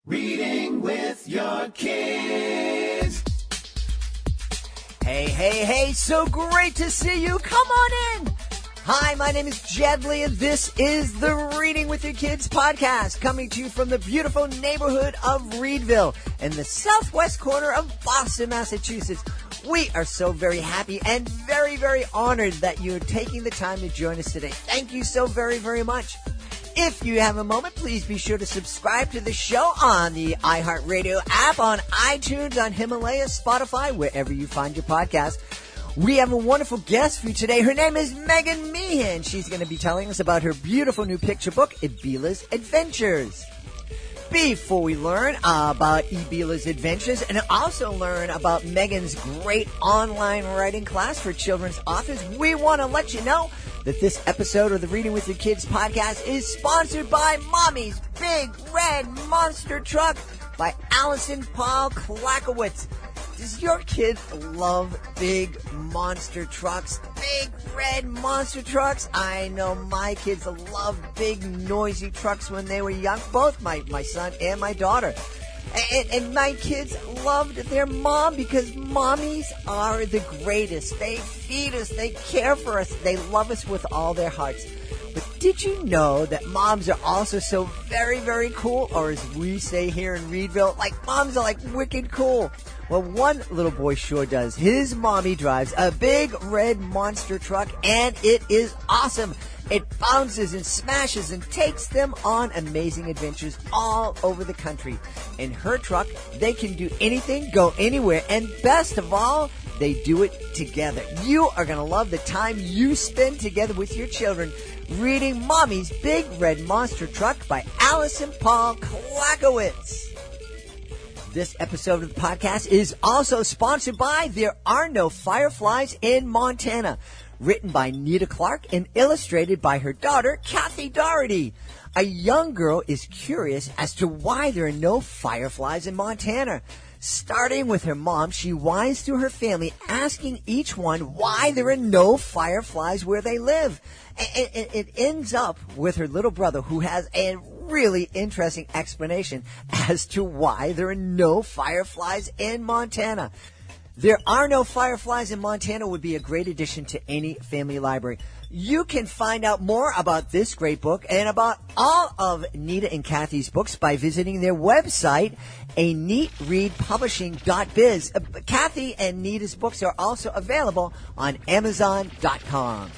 Reading with your kids. Hey, so great to see you. Come on in. Hi, my name is Jedley, and this is the Reading with Your Kids podcast, coming to you from the beautiful neighborhood of Reedville in the southwest corner of Boston, Massachusetts. We are so very happy and very, very honored that you're taking the time to join us today. Thank you so very, very much. If you have a moment, please be sure to subscribe to the show on the iHeartRadio app, on iTunes, on Himalaya, Spotify, wherever you find your podcast. We have a wonderful guest for you today. Her name is Meagan Meehan. She's going to be telling us about her beautiful new picture book, Abela's Adventures. Before we learn about Abela's Adventures and also learn about Megan's great online writing class for children's authors, we want to let you know that this episode of the Reading with Your Kids podcast is sponsored by Mommy's Big Red Monster Truck by Allison Paul Klakowitz. Does your kid love big monster trucks? Big red monster trucks? I know my kids loved big noisy trucks when they were young, both my son and my daughter. And my kids loved their mom because mommies are the greatest. They feed us, they care for us, they love us with all their hearts. But did you know that moms are also so very, very cool? Or as we say here in Reedville, like moms are like wicked cool. Well, one little boy sure does. His mommy drives a big red monster truck, and it is awesome. It bounces and smashes and takes them on amazing adventures all over the country. In her truck, they can do anything, go anywhere, and best of all, they do it together. You are going to love the time you spend together with your children reading Mommy's Big Red Monster Truck by Allison Paul Klakowitz. This episode of the podcast is also sponsored by There Are No Fireflies in Montana, written by Nita Clark and illustrated by her daughter, Kathy Doherty. A young girl is curious as to why there are no fireflies in Montana. Starting with her mom, she winds through her family, asking each one why there are no fireflies where they live. It ends up with her little brother, who has a really interesting explanation as to why there are no fireflies in Montana. There Are No Fireflies in Montana would be a great addition to any family library. You can find out more about this great book and about all of Nita and Kathy's books by visiting their website, aneatreadpublishing.biz. Kathy and Nita's books are also available on Amazon.com.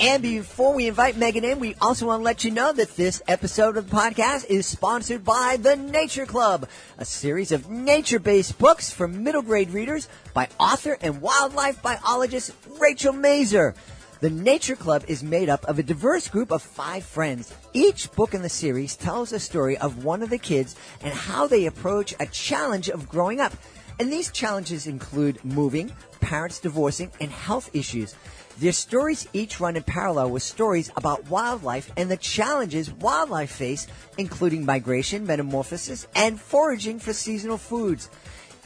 And before we invite Megan in, we also want to let you know that this episode of the podcast is sponsored by The Nature Club, a series of nature-based books for middle grade readers by author and wildlife biologist Rachel Mazer. The Nature Club is made up of a diverse group of 5 friends. Each book in the series tells a story of one of the kids and how they approach a challenge of growing up. And these challenges include moving, parents divorcing, and health issues. Their stories each run in parallel with stories about wildlife and the challenges wildlife face, including migration, metamorphosis, and foraging for seasonal foods.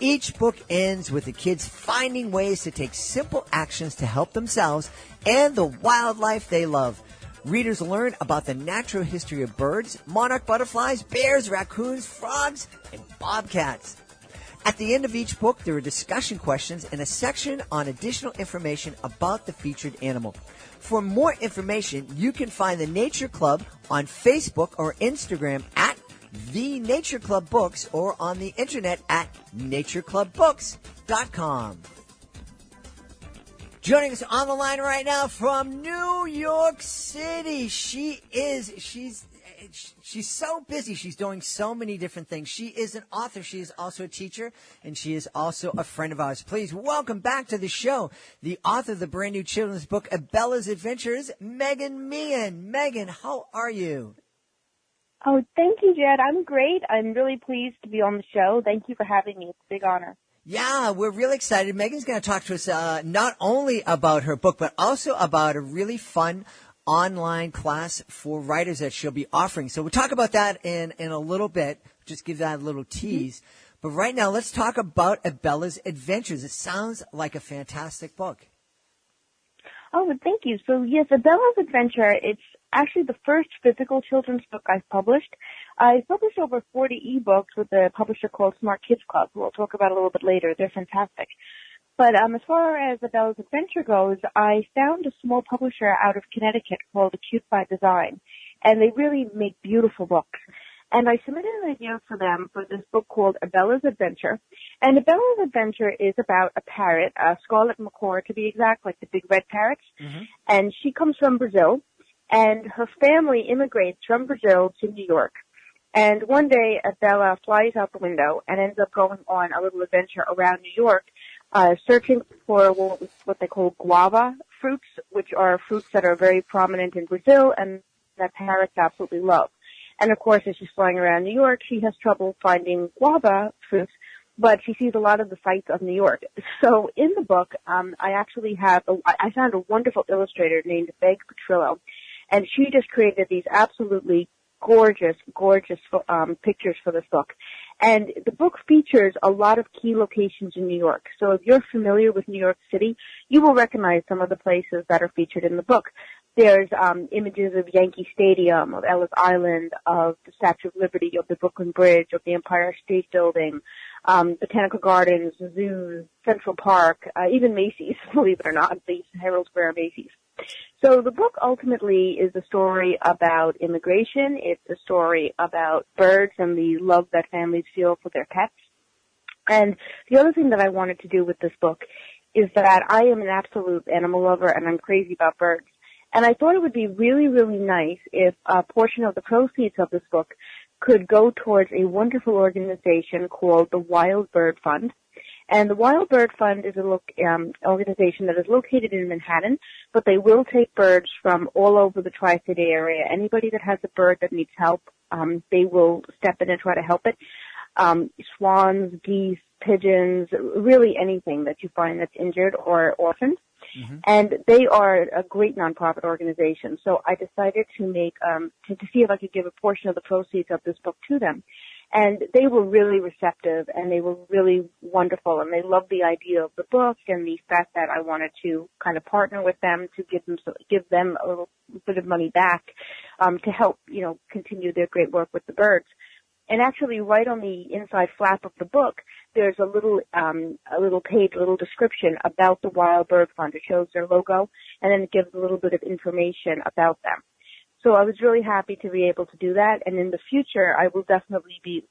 Each book ends with the kids finding ways to take simple actions to help themselves and the wildlife they love. Readers learn about the natural history of birds, monarch butterflies, bears, raccoons, frogs, and bobcats. At the end of each book, there are discussion questions and a section on additional information about the featured animal. For more information, you can find the Nature Club on Facebook or Instagram at The Nature Club Books or on the internet at natureclubbooks.com. Joining us on the line right now from New York City, she's so busy. She's doing so many different things. She is an author. She is also a teacher, and she is also a friend of ours. Please welcome back to the show the author of the brand new children's book, Abela's Adventures, Meagan Meehan. Meagan, how are you? Oh, thank you, Jed. I'm great. I'm really pleased to be on the show. Thank you for having me. It's a big honor. Yeah, we're really excited. Megan's going to talk to us not only about her book, but also about a really fun online class for writers that she'll be offering. So we'll talk about that in a little bit, just give that a little tease. Mm-hmm. But right now, let's talk about Abela's Adventures. It sounds like a fantastic book. Oh, thank you. So, yes, Abela's Adventure, it's actually the first physical children's book I've published. I published over 40 ebooks with a publisher called Smart Kids Club, who I'll talk about a little bit later. They're fantastic. But as far as Abela's adventure goes, I found a small publisher out of Connecticut called Acute by Design, and they really make beautiful books. And I submitted an idea for them for this book called Abela's Adventure. And Abela's Adventure is about a parrot, a scarlet macaw to be exact, like the big red parrots. Mm-hmm. And she comes from Brazil, and her family immigrates from Brazil to New York. And one day, Abela flies out the window and ends up going on a little adventure around New York, searching for what they call guava fruits, which are fruits that are very prominent in Brazil and that parrots absolutely love. And of course, as she's flying around New York, she has trouble finding guava fruits, but she sees a lot of the sights of New York. So in the book, I found a wonderful illustrator named Meagan Meehan, and she just created these absolutely gorgeous pictures for this book. And the book features a lot of key locations in New York. So if you're familiar with New York City, you will recognize some of the places that are featured in the book. There's images of Yankee Stadium, of Ellis Island, of the Statue of Liberty, of the Brooklyn Bridge, of the Empire State Building, Botanical Gardens, zoos, Central Park, even Macy's, believe it or not, the Herald Square Macy's. So the book ultimately is a story about immigration. It's a story about birds and the love that families feel for their pets. And the other thing that I wanted to do with this book is that I am an absolute animal lover and I'm crazy about birds. And I thought it would be really, really nice if a portion of the proceeds of this book could go towards a wonderful organization called the Wild Bird Fund. And the Wild Bird Fund is an organization that is located in Manhattan, but they will take birds from all over the Tri-City area. Anybody that has a bird that needs help, they will step in and try to help it. Swans, geese, pigeons, really anything that you find that's injured or orphaned. Mm-hmm. And they are a great nonprofit organization. So I decided to make, to see if I could give a portion of the proceeds of this book to them. And they were really receptive and they were really wonderful and they loved the idea of the book and the fact that I wanted to kind of partner with them to give them a little bit of money back, to help, continue their great work with the birds. And actually, right on the inside flap of the book, there's a little page, a little description about the Wild Bird Fund. It shows their logo, and then it gives a little bit of information about them. So I was really happy to be able to do that. And in the future, I will definitely be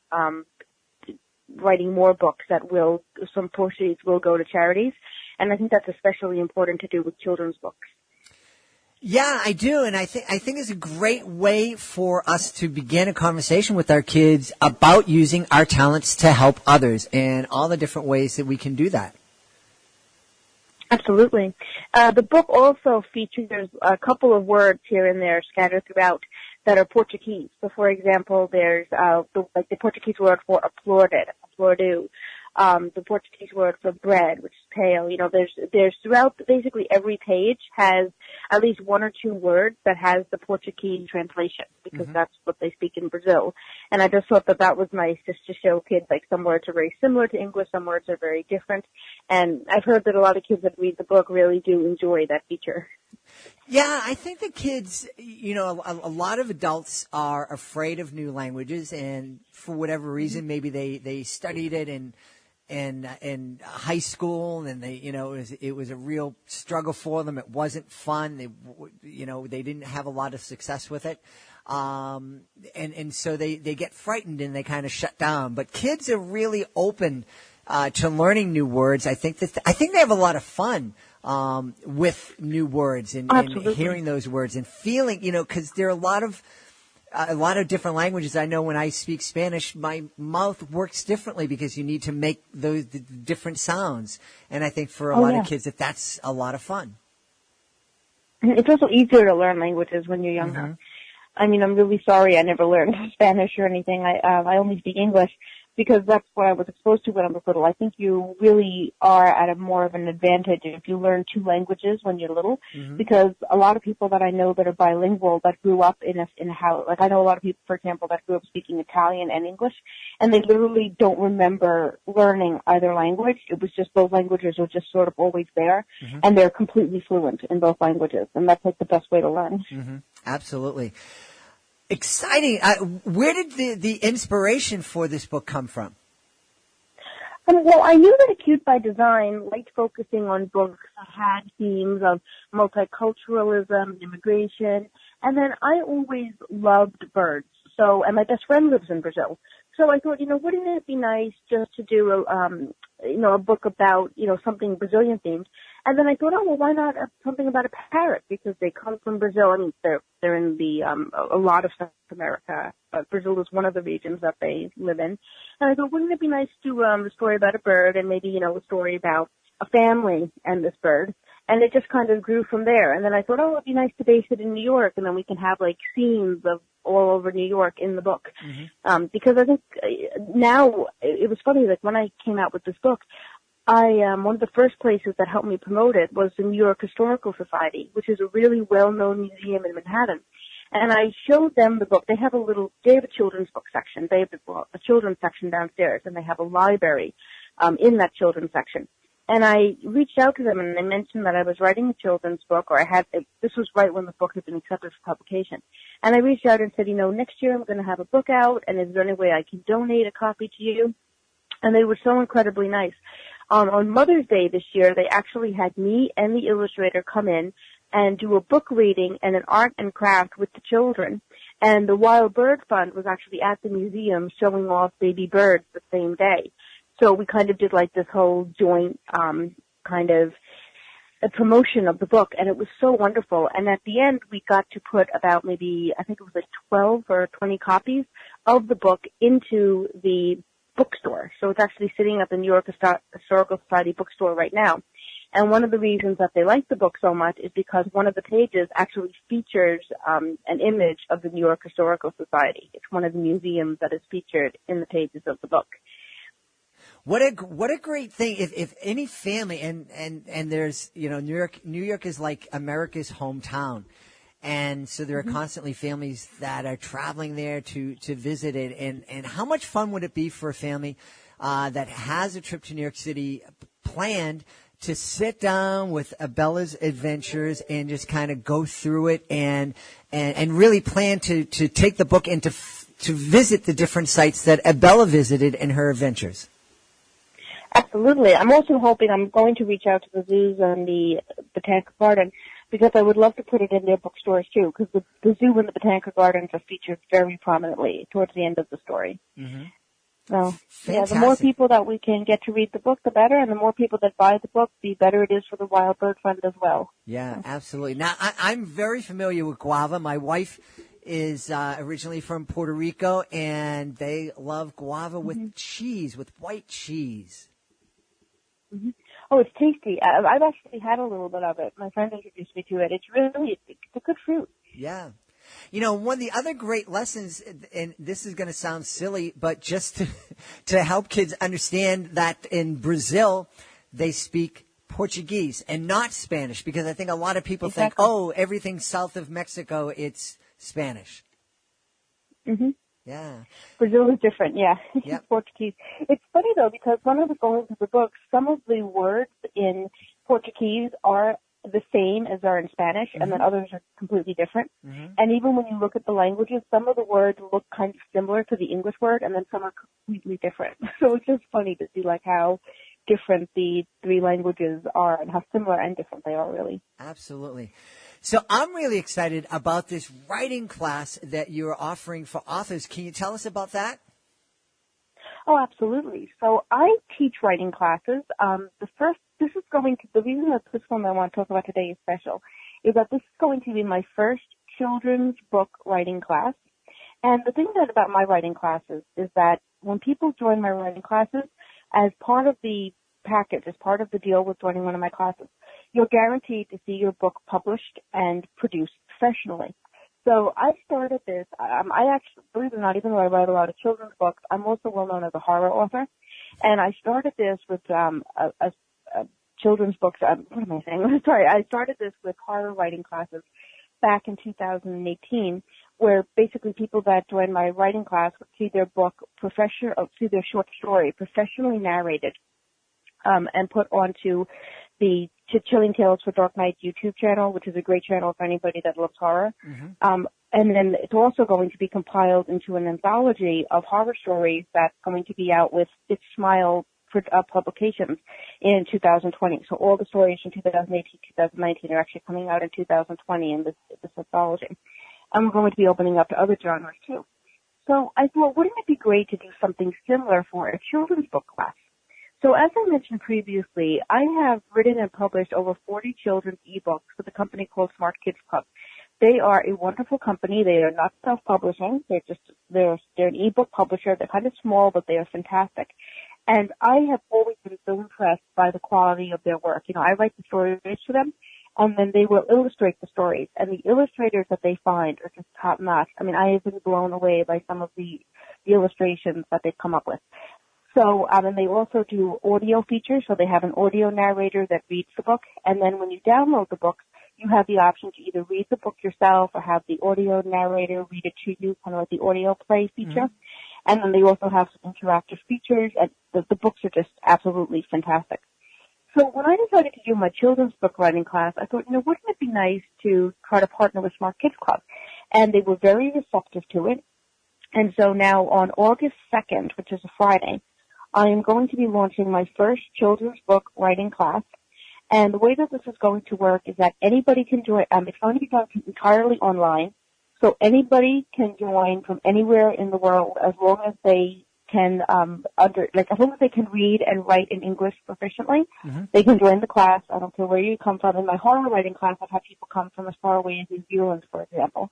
writing more books some proceeds will go to charities. And I think that's especially important to do with children's books. Yeah, I do, and I think it's a great way for us to begin a conversation with our kids about using our talents to help others and all the different ways that we can do that. Absolutely. The book also features a couple of words here and there scattered throughout that are Portuguese. So, for example, there's the Portuguese word for applauded, aplaudu. The Portuguese word for bread, which is pale. There's throughout basically every page has at least one or two words that has the Portuguese translation because that's what they speak in Brazil. And I just thought that was nice just to show kids like some words are very similar to English, some words are very different. And I've heard that a lot of kids that read the book really do enjoy that feature. Yeah, I think the kids, a lot of adults are afraid of new languages and for whatever reason, maybe they studied it in high school, and it was a real struggle for them. It wasn't fun. They didn't have a lot of success with it, and so they get frightened and they kind of shut down. But kids are really open to learning new words. I think they have a lot of fun with new words and hearing those words and feeling, because there are a lot of different languages. I know when I speak Spanish, my mouth works differently because you need to make those different sounds. And I think for a lot of kids that's a lot of fun. It's also easier to learn languages when you're younger. Mm-hmm. I mean, I'm really sorry I never learned Spanish or anything. I only speak English because that's what I was exposed to when I was little. I think you really are at a more of an advantage if you learn two languages when you're little, because a lot of people that I know that are bilingual that grew up in a house, like I know a lot of people, for example, that grew up speaking Italian and English, and they literally don't remember learning either language. It was just those languages were just sort of always there, and they're completely fluent in both languages, and that's like the best way to learn. Absolutely. Exciting. Where did the inspiration for this book come from? Well, I knew that Acute by Design liked focusing on books that had themes of multiculturalism, immigration, and then I always loved birds. So, and my best friend lives in Brazil. So I thought, wouldn't it be nice just to do a book about, something Brazilian themed? And then I thought, oh, well, why not something about a parrot? Because they come from Brazil. I mean, they're in a lot of South America, but Brazil is one of the regions that they live in. And I thought, wouldn't it be nice to do a story about a bird and maybe, a story about a family and this bird? And it just kind of grew from there. And then I thought, oh, it'd be nice to base it in New York, and then we can have like scenes of all over New York in the book. Mm-hmm. Because I think now it was funny, like when I came out with this book, one of the first places that helped me promote it was the New York Historical Society, which is a really well-known museum in Manhattan. And I showed them the book. They have a children's book section. They have a children's section downstairs, and they have a library in that children's section. And I reached out to them and I mentioned that I was writing a children's book, this was right when the book had been accepted for publication. And I reached out and said, next year I'm going to have a book out, and is there any way I can donate a copy to you? And they were so incredibly nice. On Mother's Day this year, they actually had me and the illustrator come in and do a book reading and an art and craft with the children. And the Wild Bird Fund was actually at the museum showing off baby birds the same day. So we kind of did like this whole joint kind of a promotion of the book, and it was so wonderful. And at the end, we got to put about maybe, I think it was like 12 or 20 copies of the book into the bookstore. So it's actually sitting at the New York Historical Society bookstore right now. And one of the reasons that they like the book so much is because one of the pages actually features an image of the New York Historical Society. It's one of the museums that is featured in the pages of the book. What a great thing if any family and there's New York is like America's hometown, and so there are constantly families that are traveling there to visit it, and how much fun would it be for a family that has a trip to New York City planned to sit down with Abela's Adventures and just kind of go through it and really plan to take the book and to visit the different sites that Abela visited in her adventures. Absolutely. I'm also hoping I'm going to reach out to the zoos and the Botanical Garden because I would love to put it in their bookstores too, because the zoo and the Botanical Gardens are featured very prominently towards the end of the story. Mm-hmm. So, yeah, the more people that we can get to read the book, the better, and the more people that buy the book, the better it is for the Wild Bird Fund as well. Yeah, absolutely. Now, I'm very familiar with guava. My wife is originally from Puerto Rico, and they love guava with cheese, with white cheese. Mm-hmm. Oh, it's tasty. I've actually had a little bit of it. My friend introduced me to it. It's a good fruit. Yeah. One of the other great lessons, and this is going to sound silly, but just to help kids understand that in Brazil, they speak Portuguese and not Spanish, because I think a lot of people think, oh, everything south of Mexico, it's Spanish. Mm-hmm. Yeah. Brazil is different, yeah. Yep. Portuguese. It's funny, though, because when I was going through the book, some of the words in Portuguese are the same as are in Spanish, and then others are completely different. Mm-hmm. And even when you look at the languages, some of the words look kind of similar to the English word, and then some are completely different. So it's just funny to see, like, how different the three languages are and how similar and different they are, really. Absolutely. So I'm really excited about this writing class that you're offering for authors. Can you tell us about that? Oh, absolutely. So I teach writing classes. The reason that this one I want to talk about today is special is that this is going to be my first children's book writing class. And the thing about my writing classes is that when people join my writing classes, as part of the package, as part of the deal with joining one of my classes, you're guaranteed to see your book published and produced professionally. So I started this. I actually, believe it or not, even though I write a lot of children's books, I'm also well known as a horror author. And I started this with a children's books. What am I saying? Sorry, I started this with horror writing classes back in 2018, where basically people that joined my writing class would see their book see their short story professionally narrated, and put onto the Chilling Tales for Dark Night YouTube channel, which is a great channel for anybody that loves horror. Mm-hmm. And then it's also going to be compiled into an anthology of horror stories that's going to be out with Stitch Smile publications in 2020. So all the stories from 2018, 2019 are actually coming out in 2020 in this anthology. And we're going to be opening up to other genres too. So I thought, wouldn't it be great to do something similar for a children's book class? So as I mentioned previously, I have written and published over 40 children's ebooks with a company called Smart Kids Club. They are a wonderful company. They are not self-publishing. They're an ebook publisher. They're kind of small, but they are fantastic. And I have always been so impressed by the quality of their work. You know, I write the stories for them, and then they will illustrate the stories. And the illustrators that they find are just top-notch. I mean, I have been blown away by some of the illustrations that they've come up with. So, and they also do audio features. So they have an audio narrator that reads the book. And then when you download the books, you have the option to either read the book yourself or have the audio narrator read it to you, kind of like the audio play feature. Mm-hmm. And then they also have some interactive features, and the books are just absolutely fantastic. So when I decided to do my children's book writing class, I thought, wouldn't it be nice to try to partner with Smart Kids Club? And they were very receptive to it. And so now on August 2nd, which is a Friday, I am going to be launching my first children's book writing class. And the way that this is going to work is that anybody can join. It's going to be done entirely online. So anybody can join from anywhere in the world as long as they can, as long as they can read and write in English proficiently, mm-hmm. They can join the class. I don't care where you come from. In my horror writing class, I've had people come from as far away as New Zealand, for example.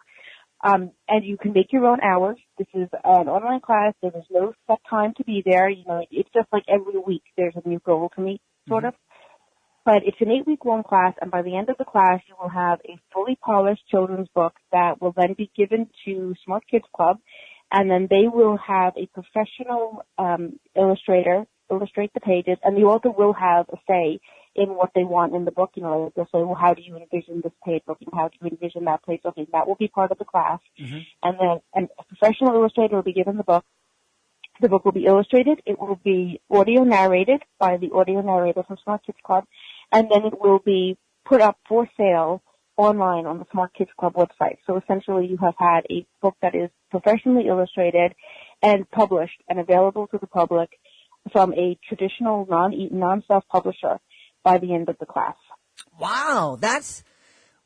And you can make your own hours. This is an online class. There is no set time to be there. It's just like every week there's a new goal to meet, sort mm-hmm. of. But it's an 8-week-long class, and by the end of the class, you will have a fully polished children's book that will then be given to Smart Kids Club, and then they will have a professional illustrator illustrate the pages, and the author will have a say in what they want in the book. They'll say, well, how do you envision this page looking? How do you envision that page looking? That will be part of the class. Mm-hmm. And then a professional illustrator will be given the book. The book will be illustrated. It will be audio narrated by the audio narrator from Smart Kids Club, and then it will be put up for sale online on the Smart Kids Club website. So essentially you have had a book that is professionally illustrated and published and available to the public from a traditional non-self-publisher by the end of the class. Wow, that's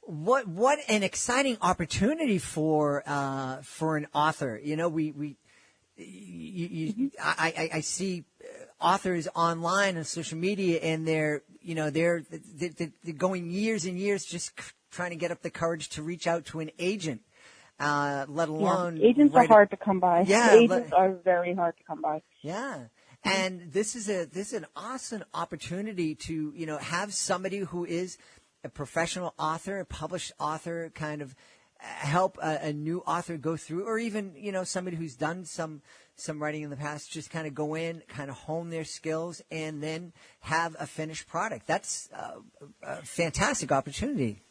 what an exciting opportunity for an author. I see authors online and social media, and they're going years and years just trying to get up the courage to reach out to an agent, let alone agents are hard to come by. Yeah, agents are very hard to come by. Yeah. And this is an awesome opportunity to, have somebody who is a professional author, a published author, kind of help a new author go through, or even, somebody who's done some writing in the past, just kind of go in, kind of hone their skills, and then have a finished product. That's a fantastic opportunity.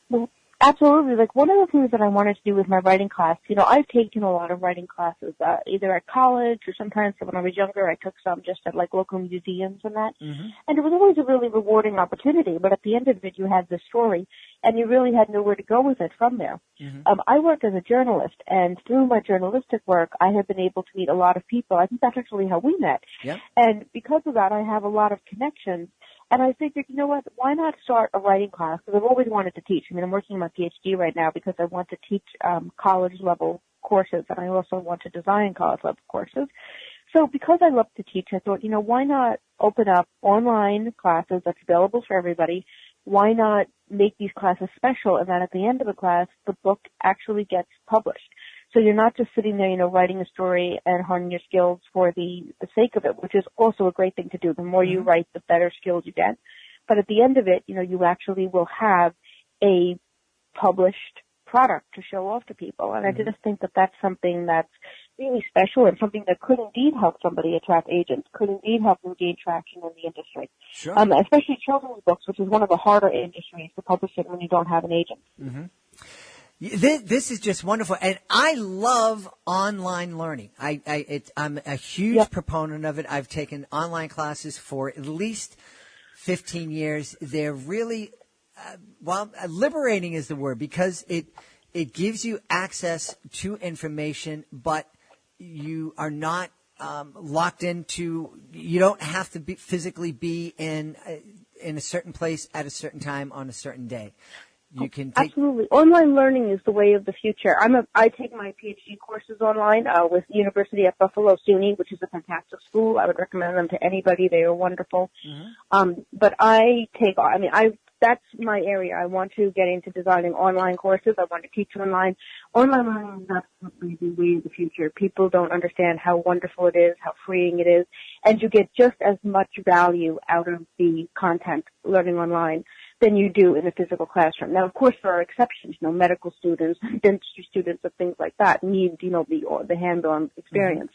Well, absolutely. Like, one of the things that I wanted to do with my writing class, I've taken a lot of writing classes, either at college or sometimes when I was younger, I took some just at like local museums and that. Mm-hmm. And it was always a really rewarding opportunity. But at the end of it, you had the story, and you really had nowhere to go with it from there. Mm-hmm. I work as a journalist, and through my journalistic work, I have been able to meet a lot of people. I think that's actually how we met. Yep. And because of that, I have a lot of connections. And I figured, what, why not start a writing class? Because I've always wanted to teach. I'm working on my PhD right now because I want to teach college-level courses, and I also want to design college-level courses. So because I love to teach, I thought, why not open up online classes that's available for everybody? Why not make these classes special, and then at the end of the class, the book actually gets published? So you're not just sitting there, writing a story and honing your skills for the sake of it, which is also a great thing to do. The more you write, the better skills you get. But at the end of it, you actually will have a published product to show off to people. And I just think that that's something that's really special and something that could indeed help somebody attract agents, could indeed help them gain traction in the industry. Sure. Especially children's books, which is one of the harder industries to publish it when you don't have an agent. Mm-hmm. This is just wonderful, and I love online learning. I'm a huge proponent of it. I've taken online classes for at least 15 years. They're really, liberating is the word, because it gives you access to information, but you are not locked into. You don't have to physically be in a certain place at a certain time on a certain day. You can take Absolutely. Online learning is the way of the future. I take my PhD courses online with the University at Buffalo SUNY, which is a fantastic school. I would recommend them to anybody. They are wonderful. But that's my area. I want to get into designing online courses. I want to teach online. Online learning is absolutely the way of the future. People don't understand how wonderful it is, how freeing it is, and you get just as much value out of the content learning online than you do in a physical classroom. Now, of course, there are exceptions. Medical students, dentistry students, and things like that need, the hands-on experience.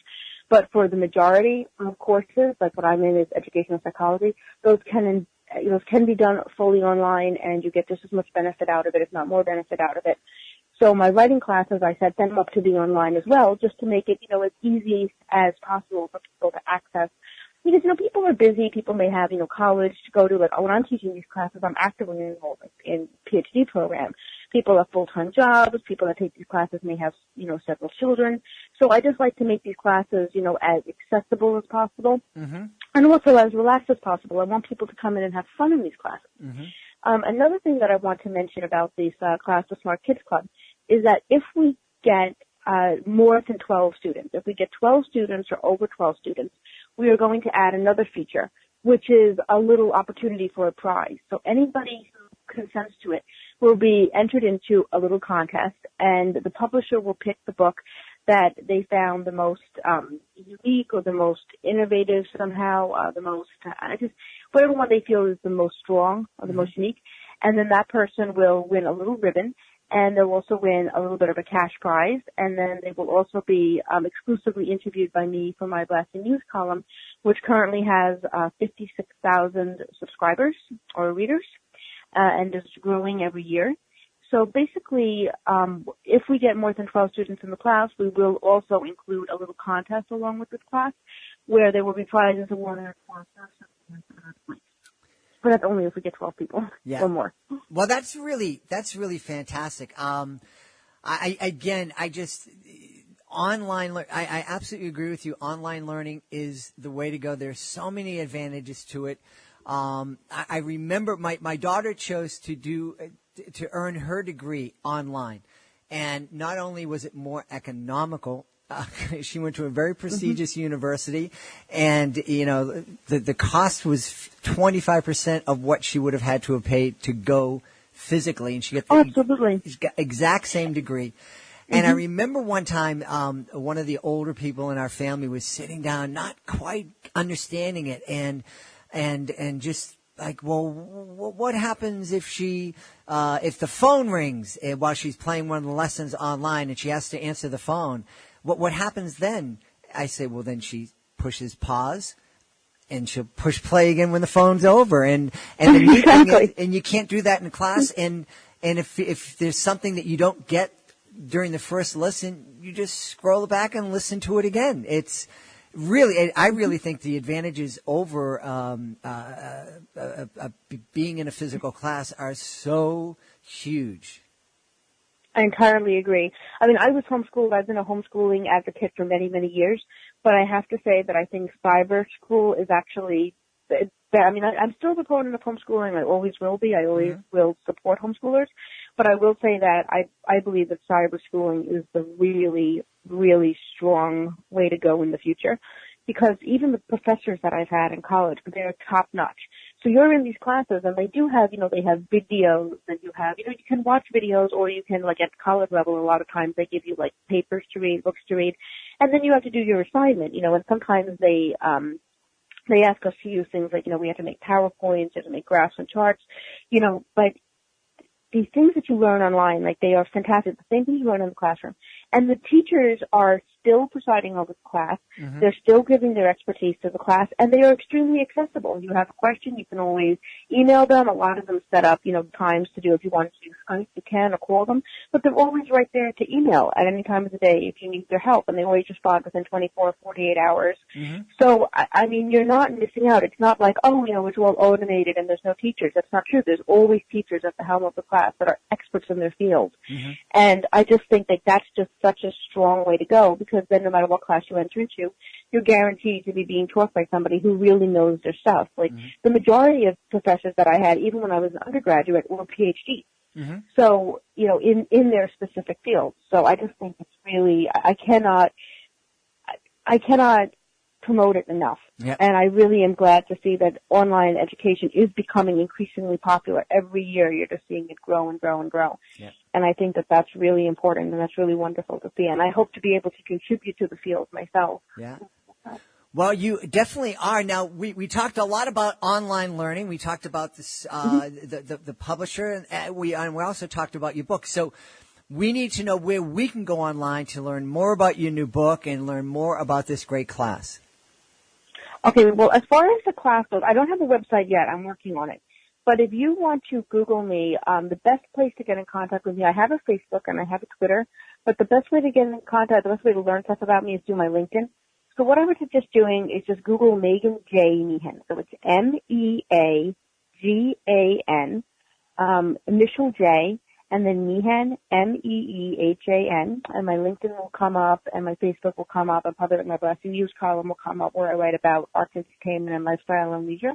But for the majority of courses, like what I'm in is educational psychology, those can be done fully online, and you get just as much benefit out of it, if not more benefit out of it. So my writing classes, I set them up to be online as well, just to make it, as easy as possible for people to access. Because, people are busy. People may have, college to go to. Like, when I'm teaching these classes, I'm actively involved in PhD program. People have full-time jobs. People that take these classes may have, several children. So I just like to make these classes, as accessible as possible. And also as relaxed as possible. I want people to come in and have fun in these classes. Another thing that I want to mention about these Class of Smart Kids Club is that if we get more than 12 students, if we get 12 students or over 12 students, we are going to add another feature, which is a little opportunity for a prize. So anybody who consents to it will be entered into a little contest, and the publisher will pick the book that they found the most unique or the most innovative somehow, the most, whatever one they feel is the most strong or the most unique. And then that person will win a little ribbon, and they'll also win a little bit of a cash prize. And then they will also be exclusively interviewed by me for my Blasting News column, which currently has 56,000 subscribers or readers, and is growing every year. So basically, if we get more than 12 students in the class, we will also include a little contest along with this class where there will be prizes awarded for first, but that's only if we get 12 people or more. Well, that's really fantastic. I absolutely agree with you. Online learning is the way to go. There's so many advantages to it. I remember my daughter chose to earn her degree online, and not only was it more economical. She went to a very prestigious university, and the cost was 25% of what she would have had to have paid to go physically, and she got the exact same degree. And I remember one time, one of the older people in our family was sitting down, not quite understanding it, and just like, well, what happens if if the phone rings while she's playing one of the lessons online, and she has to answer the phone? What happens then? I say, well, then she pushes pause, and she'll push play again when the phone's over, and you can't do that in class. And if there's something that you don't get during the first listen, you just scroll it back and listen to it again. It's really, I really think the advantages over being in a physical class are so huge. I entirely agree. I mean, I was homeschooled. I've been a homeschooling advocate for many, many years, but I have to say that I think cyber school is actually, I'm still a proponent of homeschooling. I always will be. I always will support homeschoolers, but I will say that I believe that cyber schooling is the really, really strong way to go in the future, because even the professors that I've had in college, they're top notch. So you're in these classes, and they do have, they have videos that you have, you can watch videos, or you can, like, at college level, a lot of times they give you, like, papers to read, books to read, and then you have to do your assignment, and sometimes they ask us to use things like, we have to make PowerPoints, we have to make graphs and charts, but these things that you learn online, like, they are fantastic. The same things you learn in the classroom. And the teachers are still presiding over the class. Mm-hmm. They're still giving their expertise to the class, and they are extremely accessible. You have a question, you can always email them. A lot of them set up, times to do if you want to do Skype, you can, or call them. But they're always right there to email at any time of the day if you need their help, and they always respond within 24 or 48 hours. Mm-hmm. So, I mean, you're not missing out. It's not like, it's all automated and there's no teachers. That's not true. There's always teachers at the helm of the class that are experts in their field. Mm-hmm. And I just think that that's just such a strong way to go, because then no matter what class you enter into, you're guaranteed to be being taught by somebody who really knows their stuff. Like, mm-hmm. the majority of professors that I had, even when I was an undergraduate, were PhDs. Mm-hmm. So, in their specific field. So I just think it's really, I cannot promote it enough. Yep. And I really am glad to see that online education is becoming increasingly popular. Every year you're just seeing it grow and grow and grow. Yep. And I think that that's really important, and that's really wonderful to see. And I hope to be able to contribute to the field myself. Yeah. Well, you definitely are. Now, we talked a lot about online learning. We talked about this, the publisher, and we also talked about your book. So we need to know where we can go online to learn more about your new book and learn more about this great class. Okay, well, as far as the class goes, I don't have a website yet. I'm working on it. But if you want to Google me, the best place to get in contact with me, I have a Facebook and I have a Twitter, but the best way to get in contact, the best way to learn stuff about me is through my LinkedIn. So what I would suggest doing is just Google Meagan J. Meehan. So it's MEAGAN, initial J, and then Meehan, MEEHAN, and my LinkedIn will come up, and my Facebook will come up, and probably my Blessing News column will come up where I write about arts, entertainment, and lifestyle and leisure.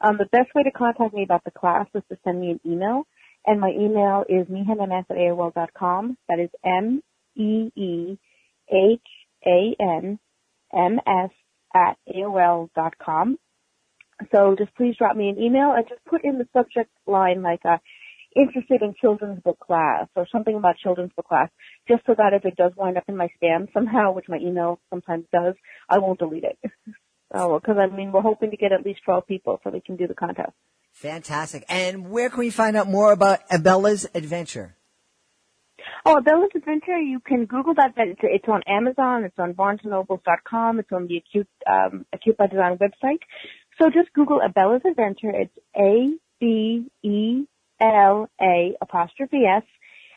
The best way to contact me about the class is to send me an email, and my email is meehanms@AOL.com. That is MEEHANMS@AOL.com. So just please drop me an email and just put in the subject line like interested in children's book class or something about children's book class, just so that if it does wind up in my spam somehow, which my email sometimes does, I won't delete it. Because, we're hoping to get at least 12 people so we can do the contest. Fantastic. And where can we find out more about Abela's Adventure? Oh, Abela's Adventure, you can Google that. It's on Amazon. It's on BarnesandNobles.com. It's on the Acute by Design website. So just Google Abela's Adventure. It's ABELA''S,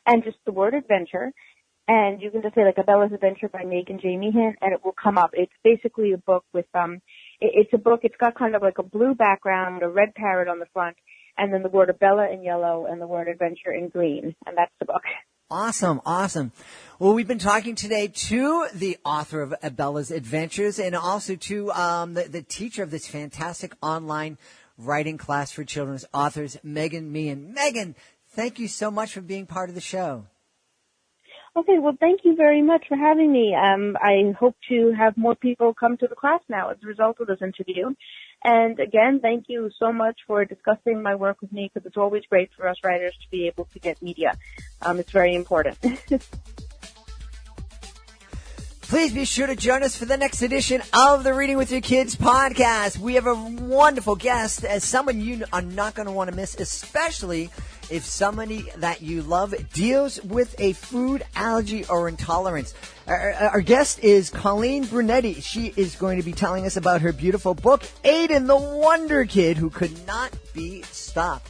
and just the word adventure. And you can just say like Abela's Adventure by Meagan J. Meehan, and it will come up. It's basically a book with, it's a book, it's got kind of like a blue background, a red parrot on the front, and then the word Abela in yellow and the word adventure in green. And that's the book. Awesome, awesome. Well, we've been talking today to the author of Abela's Adventures and also to the teacher of this fantastic online writing class for children's authors, Meagan Meehan. Meagan, thank you so much for being part of the show. Okay, well, thank you very much for having me. I hope to have more people come to the class now as a result of this interview. And again, thank you so much for discussing my work with me, because it's always great for us writers to be able to get media. It's very important. Please be sure to join us for the next edition of the Reading with Your Kids podcast. We have a wonderful guest, as someone you are not going to want to miss, especially if somebody that you love deals with a food allergy or intolerance. Our guest is Colleen Brunetti. She is going to be telling us about her beautiful book, Aiden the Wonder Kid Who Could Not Be Stopped.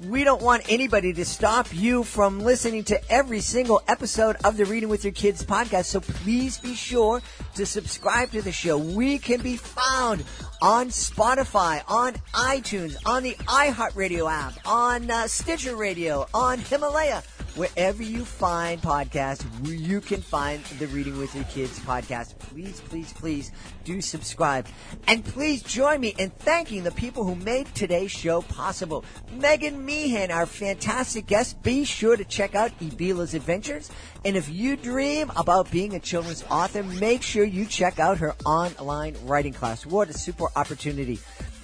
We don't want anybody to stop you from listening to every single episode of the Reading with Your Kids podcast, so please be sure to subscribe to the show. We can be found on Spotify, on iTunes, on the iHeartRadio app, on Stitcher Radio, on Himalaya. Wherever you find podcasts, you can find the Reading with Your Kids podcast. Please, please, please do subscribe. And please join me in thanking the people who made today's show possible. Meagan Meehan, our fantastic guest. Be sure to check out Abela's Adventures. And if you dream about being a children's author, make sure you check out her online writing class. What a super opportunity.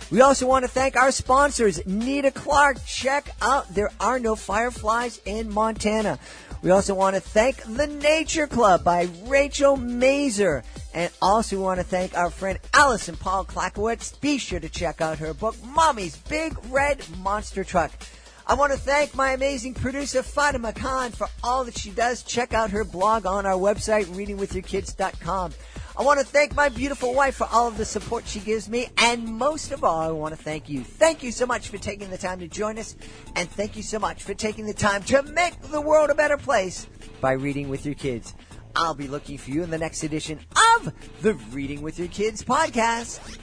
We also want to thank our sponsors, Nita Clark. Check out There Are No Fireflies in Montana. We also want to thank The Nature Club by Rachel Mazer. And also want to thank our friend Allison Paul Klakowitz. Be sure to check out her book, Mommy's Big Red Monster Truck. I want to thank my amazing producer, Fatima Khan, for all that she does. Check out her blog on our website, readingwithyourkids.com. I want to thank my beautiful wife for all of the support she gives me. And most of all, I want to thank you. Thank you so much for taking the time to join us. And thank you so much for taking the time to make the world a better place by reading with your kids. I'll be looking for you in the next edition of the Reading with Your Kids podcast.